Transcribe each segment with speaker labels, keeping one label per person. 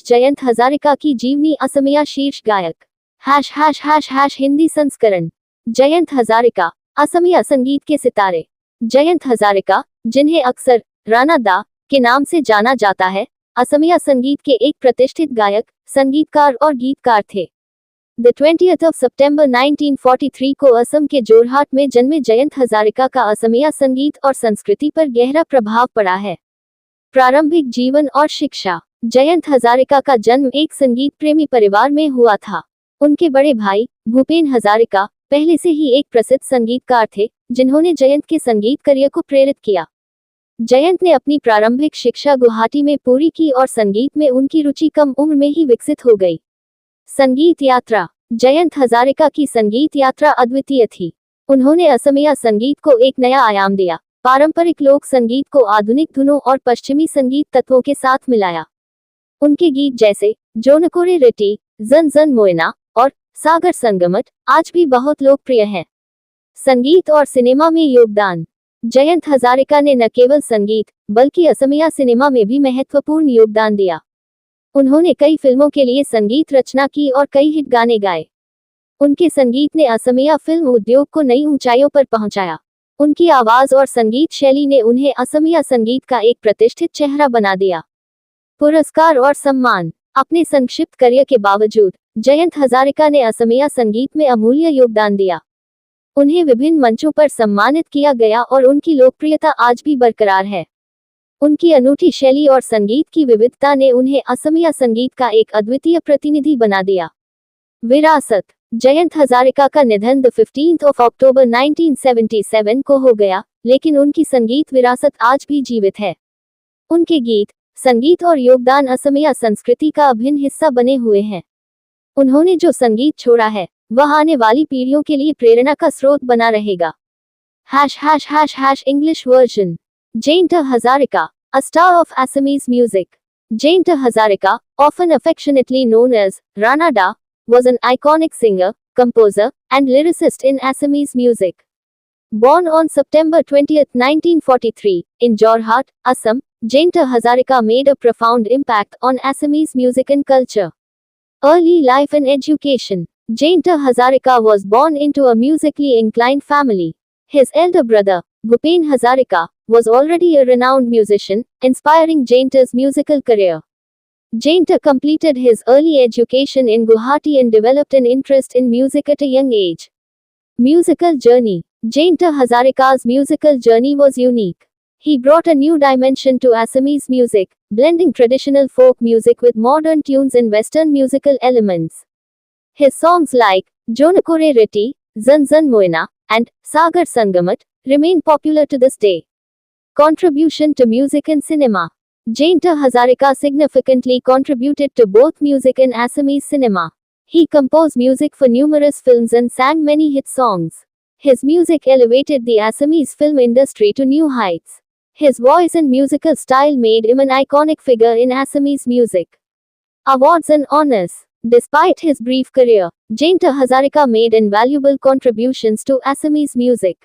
Speaker 1: जयंत हजारिका की जीवनी असमिया शीर्ष गायक। हिंदी संस्करण। जयंत हजारिका असमिया संगीत के सितारे। जयंत हजारिका, जिन्हें अक्सर राणा दा के नाम से जाना जाता है, असमिया संगीत के एक प्रतिष्ठित गायक, संगीतकार और गीतकार थे। 20 सितंबर 1943 को असम के जोरहाट में जन्मे जयंत हजारिका का असमिया संगीत और संस्कृति पर गहरा प्रभाव पड़ा है। प्रारंभिक जीवन और शिक्षा। जयंत हजारिका का जन्म एक संगीत प्रेमी परिवार में हुआ था। उनके बड़े भाई भूपेन हजारिका पहले से ही एक प्रसिद्ध संगीतकार थे, जिन्होंने जयंत के संगीत करियर को प्रेरित किया। जयंत ने अपनी प्रारंभिक शिक्षा गुवाहाटी में पूरी की और संगीत में उनकी रुचि कम उम्र में ही विकसित हो गई। संगीत यात्रा। जयंत हजारिका की संगीत यात्रा अद्वितीय थी। उन्होंने असमिया संगीत को एक नया आयाम दिया, पारंपरिक लोक संगीत को आधुनिक धुनों और पश्चिमी संगीत तत्वों के साथ मिलाया। उनके गीत जैसे जोनकोरे रिटी, जन जन मोयना और सागर संगमट आज भी बहुत लोकप्रिय हैं। संगीत और सिनेमा में योगदान। जयंत हजारिका ने न केवल संगीत बल्कि असमिया सिनेमा में भी महत्वपूर्ण योगदान दिया। उन्होंने कई फिल्मों के लिए संगीत रचना की और कई हिट गाने गाए। उनके संगीत ने असमिया फिल्म उद्योग को नई ऊंचाइयों पर पहुंचाया। उनकी आवाज और संगीत शैली ने उन्हें असमिया संगीत का एक प्रतिष्ठित चेहरा बना दिया। पुरस्कार और सम्मान। अपने संक्षिप्त करियर के बावजूद जयंत हजारिका ने असमिया संगीत में अमूल्य योगदान दिया। उन्हें विभिन्न मंचों पर सम्मानित किया गया और उनकी लोकप्रियता आज भी बरकरार है। उनकी अनूठी शैली और संगीत की विविधता ने उन्हें असमिया संगीत का एक अद्वितीय प्रतिनिधि बना दिया। विरासत। जयंत हजारिका का निधन 15 अक्टूबर 1977 को हो गया, लेकिन उनकी संगीत विरासत आज भी जीवित है। उनके गीत, संगीत और योगदान असमिया संस्कृति का अभिन्न हिस्सा बने हुए हैं। उन्होंने जो संगीत छोड़ा है, वह आने वाली पीढ़ियों के लिए प्रेरणा का स्रोत बना रहेगा। English version. Jayant Hazarika, a star of Assamese music. Jayant Hazarika, often affectionately known as Rana Da, was an iconic singer, composer, and lyricist in Assamese music. Born on September 20, 1943, in Jorhat, Assam, Jayant Hazarika made a profound impact on Assamese music and culture. Early life and education. Jayant Hazarika was born into a musically inclined family. His elder brother, Bhupen Hazarika, was already a renowned musician, inspiring Jayant's musical career. Jayant completed his early education in Guwahati and developed an interest in music at a young age. Musical journey. Jayant Hazarika's musical journey was unique. He brought a new dimension to Assamese music, blending traditional folk music with modern tunes and Western musical elements. His songs like Jonakore Reti, Zan Zan Moina, and Sagar Sangamat remain popular to this day. Contribution to music and cinema. Jayant Hazarika significantly contributed to both music and Assamese cinema. He composed music for numerous films and sang many hit songs. His music elevated the Assamese film industry to new heights. His voice and musical style made him an iconic figure in Assamese music. Awards and honors. Despite his brief career, Jayant Hazarika made invaluable contributions to Assamese music.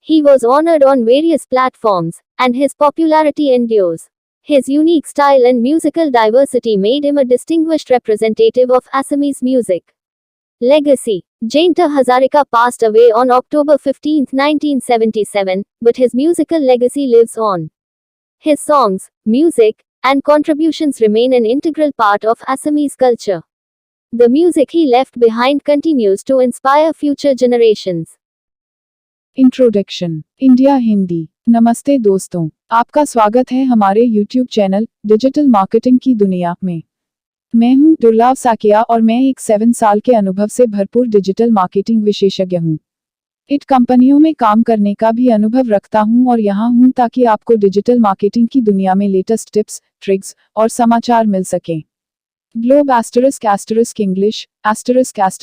Speaker 1: He was honored on various platforms, and his popularity endures. His unique style and musical diversity made him a distinguished representative of Assamese music. Legacy. Jayant Hazarika passed away on October 15, 1977, but his musical legacy lives on. His songs, music, and contributions remain an integral part of Assamese culture. The music he left behind continues to inspire future generations.
Speaker 2: Introduction. India Hindi. नमस्ते दोस्तों, आपका स्वागत है हमारे YouTube channel digital marketing की दुनिया में। मैं हूं दुर्लभ साकिया और मैं एक 7 साल के अनुभव से भरपूर डिजिटल मार्केटिंग विशेषज्ञ हूं। इट कंपनियों में काम करने का भी अनुभव रखता हूं और यहां हूं ताकि आपको डिजिटल मार्केटिंग की दुनिया में लेटेस्ट टिप्स, ट्रिक्स और समाचार मिल सकें। Globe *** English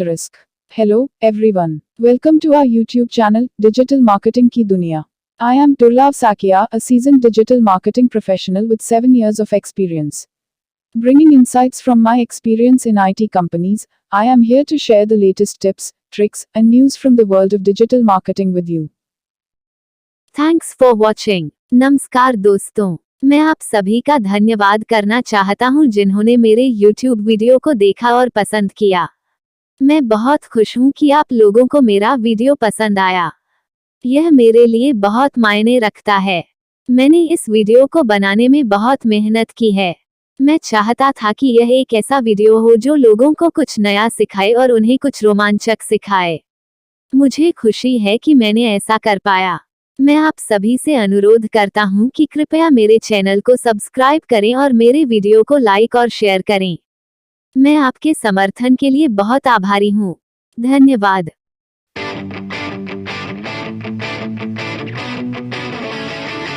Speaker 2: ***. Hello, everyone. Welcome to our YouTube channel, Digital Marketing Ki Duniya. I am Durlab Sakia, a seasoned digital marketing professional with 7 years of experience. Bringing insights from my experience in IT companies, I am here to share the latest tips, tricks, and news from the world of digital marketing with you.
Speaker 1: Thanks for watching. नमस्कार दोस्तों, मैं आप सभी का धन्यवाद करना चाहता हूं जिन्होंने मेरे YouTube वीडियो को देखा और पसंद किया। मैं बहुत खुश हूं कि आप लोगों को मेरा वीडियो पसंद आया। यह मेरे लिए बहुत मायने रखता है। मैंने इस वीडियो को बनाने में बहुत मेहनत की है। मैं चाहता था कि यह एक ऐसा वीडियो हो जो लोगों को कुछ नया सिखाए और उन्हें कुछ रोमांचक सिखाए। मुझे खुशी है कि मैंने ऐसा कर पाया। मैं आप सभी से अनुरोध करता हूं कि कृपया मेरे चैनल को सब्सक्राइब करें और मेरे वीडियो को लाइक और शेयर करें। मैं आपके समर्थन के लिए बहुत आभारी हूं। धन्यवाद।